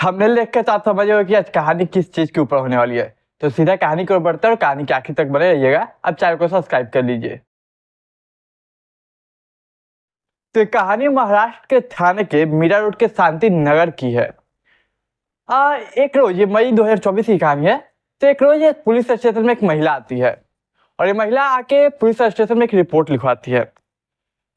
Thumbnail देख के तो आप समझ गए कि आज कहानी किस चीज के ऊपर होने वाली है। तो सीधा कहानी की ओर बढ़ते हैं और कहानी के आखिर तक बने रहिएगा। अब चैनल को सब्सक्राइब कर लीजिए। तो ये कहानी महाराष्ट्र के थाने के मीरा रोड के शांति नगर की है। एक रोज, ये मई 2024 की कहानी है। तो एक रोज ये पुलिस स्टेशन में एक महिला आती है और ये महिला आके पुलिस स्टेशन में एक रिपोर्ट लिखवाती है।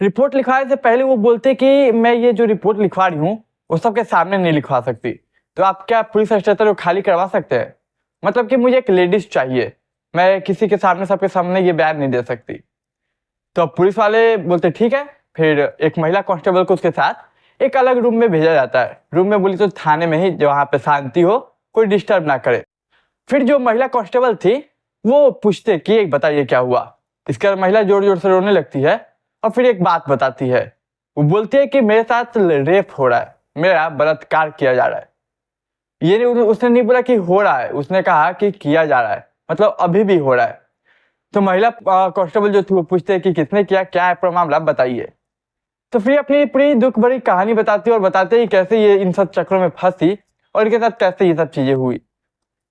रिपोर्ट लिखवाने से पहले वो बोलते कि मैं ये जो रिपोर्ट लिखवा रही हूँ वो सबके सामने नहीं लिखवा सकती, तो आप क्या पुलिस स्टेशन को खाली करवा सकते हैं? मतलब कि मुझे एक लेडीज चाहिए, मैं किसी के सामने सबके सामने ये बयान नहीं दे सकती। तो पुलिस वाले बोलते ठीक है। फिर एक महिला कांस्टेबल को उसके साथ एक अलग रूम में भेजा जाता है। रूम में बोली तो थाने में ही, जो वहाँ पे शांति हो, कोई डिस्टर्ब ना करे। फिर जो महिला कांस्टेबल थी वो पूछते कि एक बताइए क्या हुआ। इसके बाद महिला जोर जोर से रोने लगती है और फिर एक बात बताती है। वो बोलती है कि मेरे साथ रेप हो रहा है, मेरा बलात्कार किया जा रहा है। ये नहीं, उसने नहीं बोला कि हो रहा है, उसने कहा कि किया जा रहा है, मतलब अभी भी हो रहा है। तो महिला कांस्टेबल जो थी वो पूछते हैं कि किसने किया, क्या है पूरा मामला, बताइए। तो फिर अपनी पूरी दुख भरी कहानी बताती है और बताते हैं कैसे ये इन सब चक्रों में फंसी और इनके साथ कैसे ये सब चीजें हुई।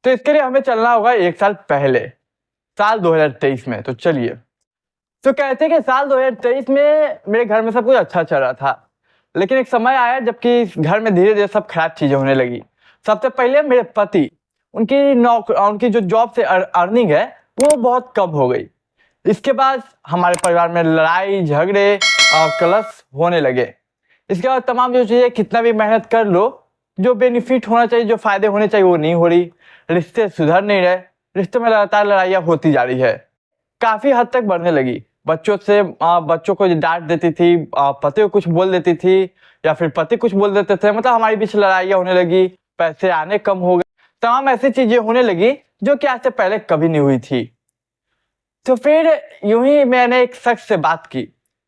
तो इसके लिए हमें चलना होगा 1 साल पहले, साल 2023 में। तो चलिए। तो कहते हैं कि साल 2023 में मेरे घर में सब कुछ अच्छा चल रहा था, लेकिन एक समय आया जबकि इस घर में धीरे धीरे सब खराब चीजें होने लगी। सबसे पहले मेरे पति, उनकी जो जॉब से अर्निंग है वो बहुत कम हो गई। इसके बाद हमारे परिवार में लड़ाई झगड़े और कलश होने लगे। इसके बाद तमाम जो चीजें, कितना भी मेहनत कर लो, जो बेनिफिट होना चाहिए, जो फायदे होने चाहिए वो नहीं हो रही। रिश्ते सुधर नहीं रहे, रिश्ते में लगातार लड़ाइयाँ होती जा रही है, काफी हद तक बढ़ने लगी। बच्चों को डांट देती थी, पति को कुछ बोल देती थी, या फिर पति कुछ बोल देते थे। मतलब हमारे बीच लड़ाइयाँ होने लगी, पैसे आने कम हो गए, तमाम ऐसी चीजें होने लगी जो कि आज से पहले कभी नहीं हुई थी। तो फिर यूं ही मैंने एक शख्स से बात की,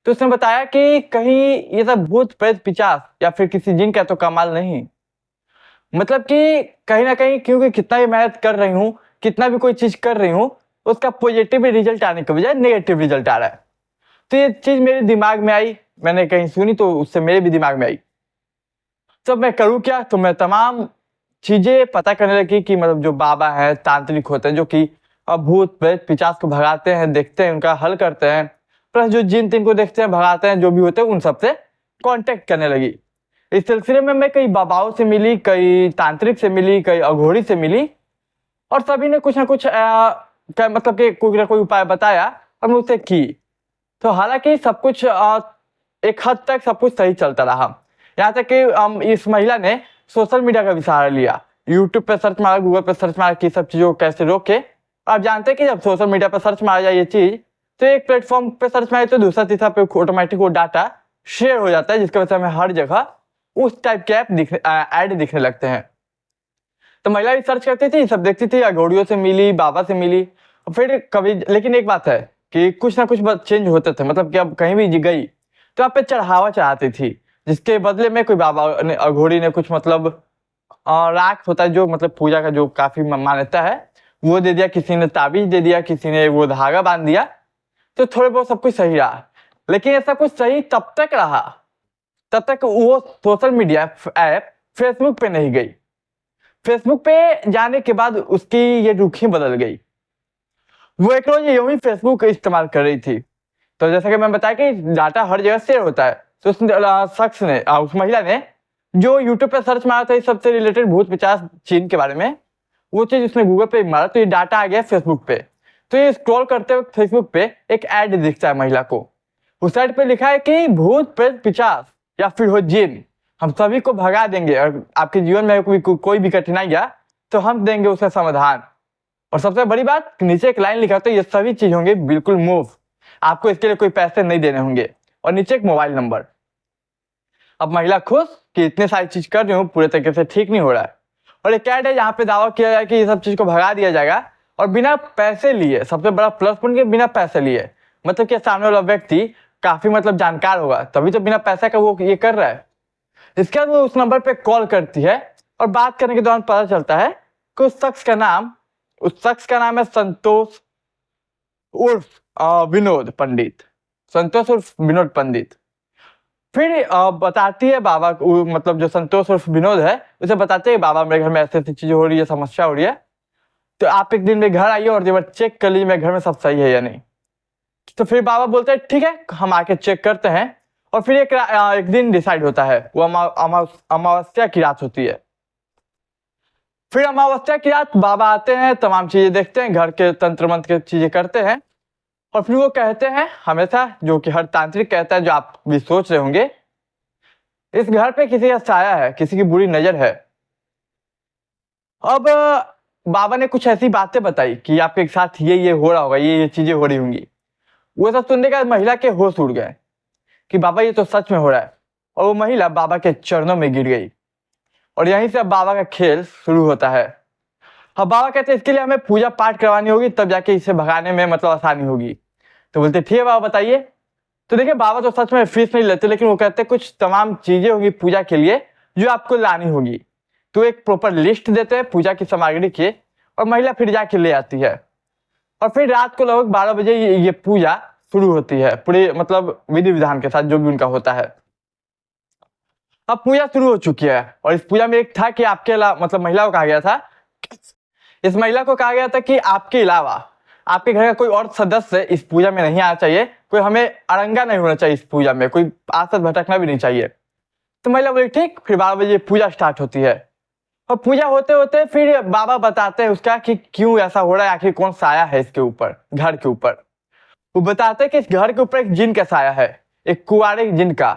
तो उसने बताया कि कहीं ये सब भूत प्रेत पिशाच या फिर किसी जिन का तो कमाल नहीं। मतलब कि कहीं ना कहीं, क्योंकि कितना भी मेहनत कर रही हूँ, कितना भी कोई चीज कर रही हूँ, उसका पॉजिटिव रिजल्ट आने के बजाय नेगेटिव रिजल्ट आ रहा है। तो ये चीज मेरे दिमाग में आई, मैंने कहीं सुनी तो उससे मेरे भी दिमाग में आई। तो मैं करूँ क्या? तो मैं तमाम चीजें पता करने लगी कि मतलब जो बाबा है, तांत्रिक होते हैं, जो कि भूत प्रेत पिशाच को भगाते हैं, देखते हैं, उनका हल करते हैं, प्लस जो जिन तिन को देखते हैं, भगाते हैं, जो भी होते हैं, उन सबसे कांटेक्ट करने लगी। इस सिलसिले में मैं कई बाबाओं से मिली, कई तांत्रिक से मिली, कई अघोरी से मिली, और सभी ने कुछ ना कुछ मतलब कि कोई ना कोई उपाय बताया और मैं उसे की। तो हालांकि सब कुछ एक हद तक सब कुछ सही चलता रहा, यहाँ तक कि इस महिला ने सोशल मीडिया का भी सहारा लिया। यूट्यूब पे सर्च मारा, गूगल पे सर्च मारा कि सब चीजों को कैसे रोके। आप जानते हैं कि जब सोशल मीडिया पर सर्च मारा जाए ये चीज, तो एक प्लेटफॉर्म पे सर्च मारे तो दूसरा तीसरा पे ऑटोमेटिक वो डाटा शेयर हो जाता है, जिसकी वजह से हमें हर जगह उस टाइप के ऐड दिखने लगते हैं। तो महिला भी सर्च करती थी, सब देखती थी, अघोड़ियों से मिली, बाबा से मिली, और फिर कभी, लेकिन एक बात है कि कुछ ना कुछ चेंज होते थे। मतलब कि अब कहीं भी गई तो आप पे चढ़ावा चढ़ाती थी, जिसके बदले में कोई बाबा ने, अघोड़ी ने कुछ मतलब राख होता है जो मतलब पूजा का जो काफी मान्यता है, वो दे दिया, किसी ने ताबीज दे दिया, किसी ने वो धागा बांध दिया। तो थोड़े बहुत सब कुछ सही रहा, लेकिन ये सब कुछ सही तब तक रहा तब तक वो सोशल मीडिया ऐप फेसबुक पे नहीं गई। फेसबुक पे जाने के बाद उसकी ये रुखी बदल गई। वो एक रोज यूं ही फेसबुक इस्तेमाल कर रही थी। तो जैसा कि मैं बताया कि डाटा हर जगह शेयर होता है, तो उस शख्स ने, उस महिला ने जो यूट्यूब पे सर्च मारा था इस सबसे रिलेटेड भूत पिशाच चीन के बारे में, वो चीज उसने गूगल पे मारा तो ये डाटा आ गया फेसबुक पे। तो ये स्क्रॉल करते वक्त फेसबुक पे एक ऐड दिखता है महिला को। उस ऐड पे लिखा है कि भूत प्रेत पिशाच या फिर हो जिन, हम सभी को भगा देंगे, और आपके जीवन में कोई भी कठिनाई आ तो हम देंगे उसका समाधान। और सबसे बड़ी बात, नीचे एक लाइन लिखा, तो ये सभी चीज होंगे बिल्कुल मुफ्त, आपको इसके लिए कोई पैसे नहीं देने होंगे, और नीचे एक मोबाइल नंबर। अब महिला खुश कि इतने सारी चीज कर रही हूँ, पूरे तरीके से ठीक नहीं हो रहा है। और एक ऐड है जहाँ पे दावा किया जाए कि ये सब चीज को भगा दिया जाएगा, और बिना पैसे लिए, सबसे बड़ा प्लस पॉइंट, के बिना पैसे लिए। मतलब कि सामने वाला व्यक्ति काफी मतलब जानकार होगा, तभी तो बिना पैसे का वो ये कर रहा है। इसके बाद वो उस नंबर पे कॉल करती है, और बात करने के दौरान पता चलता है कि उस शख्स का नाम है संतोष उर्फ विनोद पंडित। संतोष उर्फ विनोद पंडित। फिर बताती है बाबा, मतलब जो संतोष उर्फ विनोद है, उसे बताते हैं बाबा मेरे घर में ऐसी ऐसी चीजें हो रही है, समस्या हो रही है, तो आप एक दिन मेरे घर आइए और एक बार चेक कर लीजिए मेरे घर में सब सही है या नहीं। तो फिर बाबा बोलते हैं ठीक है, हम आके चेक करते हैं। और फिर एक दिन डिसाइड होता है, वो अमावस्या की रात होती है। फिर अमावस्या की रात बाबा आते हैं, तमाम चीजें देखते हैं, घर के तंत्र मंत्र की चीजें करते हैं। और फिर वो कहते हैं हमेशा, जो कि हर तांत्रिक कहता है, जो आप भी सोच रहे होंगे, इस घर पे किसी का साया है, किसी की बुरी नजर है। अब बाबा ने कुछ ऐसी बातें बताई कि आपके साथ ये हो रहा होगा, ये चीजें हो रही होंगी। वो सब सुनने के बाद महिला के होश उड़ गए कि बाबा ये तो सच में हो रहा है। और वो महिला बाबा के चरणों में गिर गई और यहीं से अब बाबा का खेल शुरू होता है। अब बाबा कहते हैं इसके लिए हमें पूजा पाठ करवानी होगी, तब जाके इसे भगाने में मतलब आसानी होगी। तो बोलते ठीक है बाबा बताइए। तो देखिए बाबा तो सच में फीस नहीं लेते, लेकिन वो कहते कुछ तमाम चीजें होगी पूजा के लिए जो आपको लानी होगी। तो एक प्रॉपर लिस्ट देते हैं पूजा की सामग्री की, और महिला फिर जाके ले आती है। और फिर रात को लगभग 12 बजे ये पूजा शुरू होती है, पूरे मतलब विधि विधान के साथ जो भी उनका होता है। अब पूजा शुरू हो चुकी है और इस पूजा में एक था कि आपके अलावा मतलब महिला को कहा गया था, इस महिला को कहा गया था कि आपके अलावा आपके घर का कोई और सदस्य इस पूजा में नहीं आना चाहिए, कोई हमें अड़ंगा नहीं होना चाहिए, इस पूजा में कोई आसत भटकना भी नहीं चाहिए। तो महिला बोली ठीक। फिर 12 बजे पूजा स्टार्ट होती है और पूजा होते होते फिर बाबा बताते हैं उसका कि क्यों ऐसा हो रहा है, आखिर कौन साया है इसके ऊपर, घर के ऊपर। वो बताते हैं कि इस घर के ऊपर एक जिन का साया है, एक कुंवारे जिन का।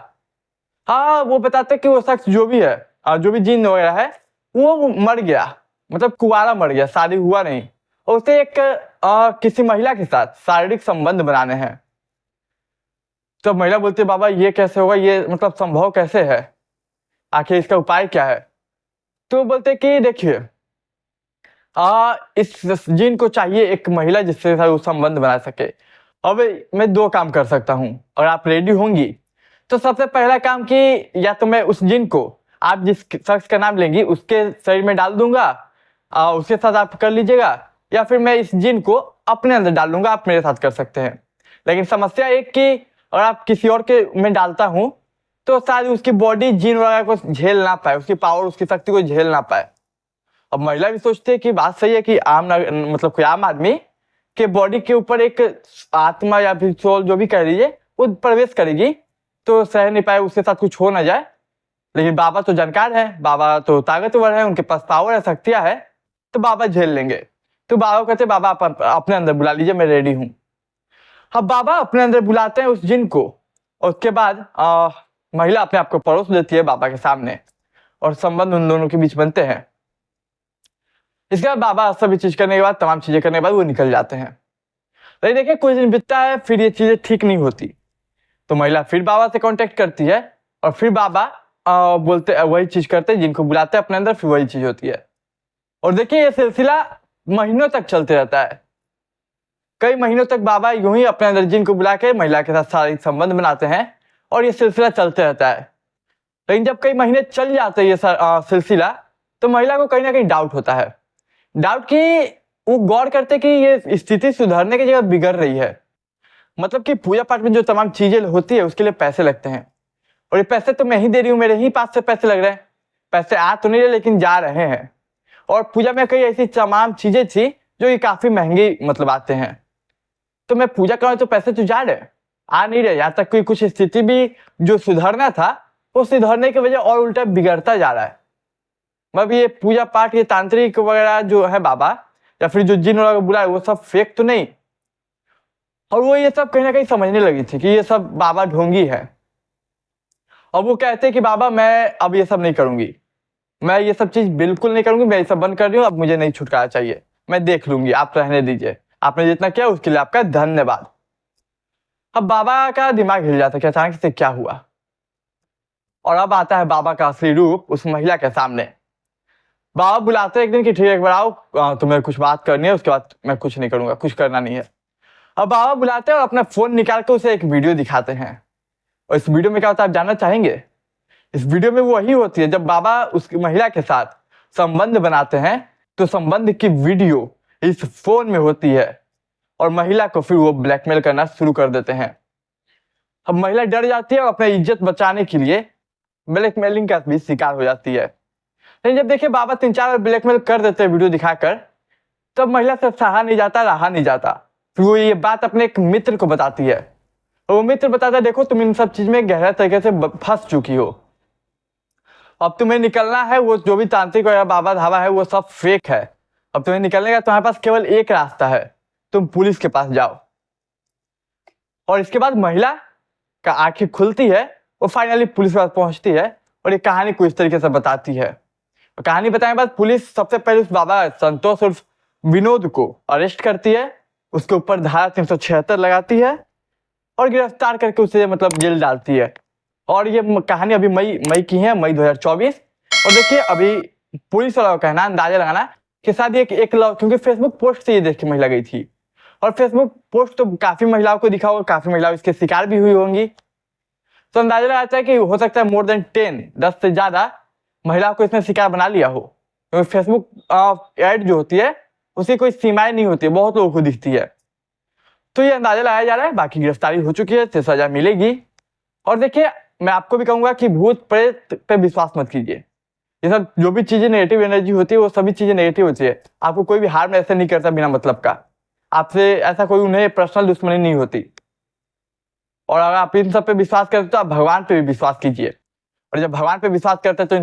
हाँ, वो बताते हैं कि वो शख्स जो भी है, जो भी जिन वगैरह है, वो मर गया, मतलब कुंवारा मर गया, शादी हुआ नहीं, और उसे एक किसी महिला के साथ शारीरिक संबंध बनाने हैं। तो महिला बोलती है बाबा ये कैसे होगा, ये मतलब संभव कैसे है, आखिर इसका उपाय क्या है। तो बोलते कि देखिए इस जिन को चाहिए एक महिला जिससे वो संबंध बना सके। अब मैं 2 काम कर सकता हूँ, और आप रेडी होंगी तो सबसे पहला काम कि या तो मैं उस जिन को आप जिस शख्स का नाम लेंगी उसके शरीर में डाल दूंगा, उसके साथ आप कर लीजिएगा, या फिर मैं इस जिन को अपने अंदर डाल लूंगा, आप मेरे साथ कर सकते हैं। लेकिन समस्या एक कि अगर आप किसी और के में डालता हूं तो शायद उसकी बॉडी जिन वगैरह को झेल ना पाए, उसकी पावर उसकी शक्ति को झेल ना पाए। अब महिला भी सोचती है कि बात सही है कि मतलब कोई आम आदमी के बॉडी के ऊपर एक आत्मा या फिर सोल जो भी कह लीजिए वो प्रवेश करेगी तो सह नहीं पाए, उसके साथ कुछ हो ना जाए। लेकिन बाबा तो जानकार है, बाबा तो ताकतवर है, उनके पास पावर है, शक्तियां है, तो बाबा झेल लेंगे। तो बाबा कहते बाबा आप अपने अंदर बुला लीजिए, मैं रेडी हूँ। अब बाबा अपने अंदर बुलाते हैं उस जिन को, और उसके बाद महिला अपने आप को परोस देती है बाबा के सामने और संबंध उन दोनों के बीच बनते हैं। इसके बाद बाबा सभी चीज करने के बाद, तमाम चीजें करने के बाद वो निकल जाते हैं। लेकिन देखिए कुछ दिन बीतता है, फिर ये चीजें ठीक नहीं होती। तो महिला फिर बाबा से कांटेक्ट करती है और फिर बाबा बोलते वही चीज करते हैं, जिनको बुलाते हैं अपने अंदर, फिर वही चीज होती है। और देखिए ये सिलसिला महीनों तक चलते रहता है। कई महीनों तक बाबा यूं ही अपने अंदर जिनको बुला के महिला के साथ शारीरिक संबंध बनाते हैं और ये सिलसिला चलते रहता है। लेकिन जब कई महीने चल जाते हैं ये सिलसिला, तो महिला को कहीं ना कहीं डाउट होता है। डाउट कि वो गौर करते कि ये स्थिति सुधरने की जगह बिगड़ रही है। मतलब कि पूजा पाठ में जो तमाम चीजें होती है उसके लिए पैसे लगते हैं, और ये पैसे तो मैं ही दे रही हूँ, मेरे ही पास से पैसे लग रहे हैं। पैसे आ तो नहीं रहे लेकिन जा रहे हैं। और पूजा में कई ऐसी तमाम चीजें थी जो ये काफी महंगी मतलब आते हैं, तो मैं पूजा करूँ तो पैसे तो जा रहे, आ नहीं रहे। यहाँ तक कोई कुछ स्थिति भी जो सुधरना था वो सुधरने की वजह और उल्टा बिगड़ता जा रहा है। मतलब ये पूजा पाठ, ये तांत्रिक वगैरह जो है बाबा या फिर जो जिन वगैरह बुलाए वो सब फेक तो नहीं। और वो ये सब कहीं ना कहीं समझने लगी थी कि ये सब बाबा ढोंगी है। और वो कहते कि बाबा मैं अब ये सब नहीं करूंगी, मैं ये सब चीज बिल्कुल नहीं करूंगी, मैं ये सब बंद कर रही हूँ, अब मुझे नहीं छुटकारा चाहिए, मैं देख लूंगी, आप रहने दीजिए, आपने जितना किया उसके लिए आपका धन्यवाद। अब बाबा का दिमाग हिल जाता है कि अचानक से क्या हुआ। और अब आता है बाबा का असली रूप उस महिला के सामने। बाबा बुलाते हैं एक दिन कि ठीक है एक बार आओ, तुम्हें कुछ बात करनी है, उसके बाद मैं कुछ नहीं करूंगा, कुछ करना नहीं है। अब बाबा बुलाते हैं और अपना फोन निकाल के उसे एक वीडियो दिखाते हैं। और इस वीडियो में क्या होता है आप जानना चाहेंगे? इस वीडियो में वही होती है जब बाबा उस महिला के साथ संबंध बनाते हैं, तो संबंध की वीडियो इस फोन में होती है और महिला को फिर वो ब्लैकमेल करना शुरू कर देते हैं। अब महिला डर जाती है और अपनी इज्जत बचाने के लिए ब्लैकमेलिंग का भी शिकार हो जाती है। लेकिन जब देखिए बाबा 3-4 बार ब्लैकमेल कर देते हैं वीडियो दिखाकर, तब महिला से सहा नहीं जाता, रहा नहीं जाता। फिर वो ये बात अपने एक मित्र को बताती है और वो मित्र बताता है देखो तुम इन सब चीज में गहरा तरीके से फंस चुकी हो, अब तुम्हें निकलना है। वो जो भी तांत्रिक और बाबा धावा है वो सब फेक है, अब तुम्हें निकलने का तुम्हारे पास केवल एक रास्ता है, तुम पुलिस के पास जाओ। और इसके बाद महिला का आंखें खुलती है, वो फाइनली पुलिस के पास पहुंचती है और ये कहानी को इस तरीके से बताती है। और कहानी बताने के बाद पुलिस सबसे पहले उस बाबा संतोष उर्फ विनोद को अरेस्ट करती है, उसके ऊपर धारा 376 लगाती है और गिरफ्तार करके उसे मतलब जेल डालती है। और ये कहानी अभी मई की है, मई 2024। और देखिए अभी पुलिस वाला का कहना, अंदाजा लगाना कि शायद क्योंकि फेसबुक पोस्ट से ये देख के महिला गई थी और फेसबुक पोस्ट तो काफी महिलाओं को दिखा होगा, काफी महिलाओं इसके शिकार भी हुई होंगी। तो अंदाजा लगाता है कि हो सकता है मोर देन 10 से ज्यादा महिलाओं को इसने शिकार बना लिया हो, क्योंकि फेसबुक ऐड जो होती है उसकी कोई सीमाएं नहीं होती है, बहुत लोगों को दिखती है। तो ये अंदाजा लगाया जा रहा है। बाकी गिरफ्तारी हो चुकी है, तो सजा मिलेगी। और देखिए मैं आपको भी कहूंगा कि भूत प्रेत पे विश्वास मत कीजिए। ये सब जो भी चीजें नेगेटिव एनर्जी होती है वो सभी चीजें नेगेटिव होती है। आपको कोई भी हार्म ऐसे नहीं करता बिना मतलब का, आपसे ऐसा कोई उन्हें पर्सनल दुश्मनी नहीं होती। और अगर आप इन सब पे विश्वास करते तो आप भगवान पे भी विश्वास कीजिए। और जब भगवान पे विश्वास करते हैं तो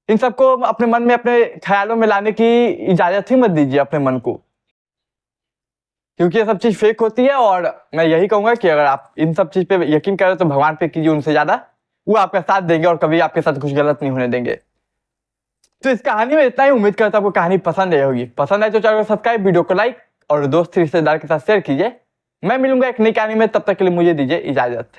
इन सबको अपने मन में, अपने ख्यालों में लाने की इजाजत ही मत दीजिए अपने मन को, क्योंकि ये सब चीज फेक होती है। और मैं यही कहूंगा कि अगर आप इन सब चीज पे यकीन करें तो भगवान पे कीजिए, उनसे ज्यादा वो आपका साथ देंगे और कभी आपके साथ कुछ गलत नहीं होने देंगे। तो इस कहानी में इतना ही। उम्मीद करता हूं आपको कहानी पसंद आई होगी। पसंद आए तो चैनल को सब्सक्राइब, वीडियो को लाइक और दोस्त रिश्तेदार के साथ शेयर कीजिए। मैं मिलूंगा एक नई कहानी में, तब तक के लिए मुझे दीजिए इजाजत।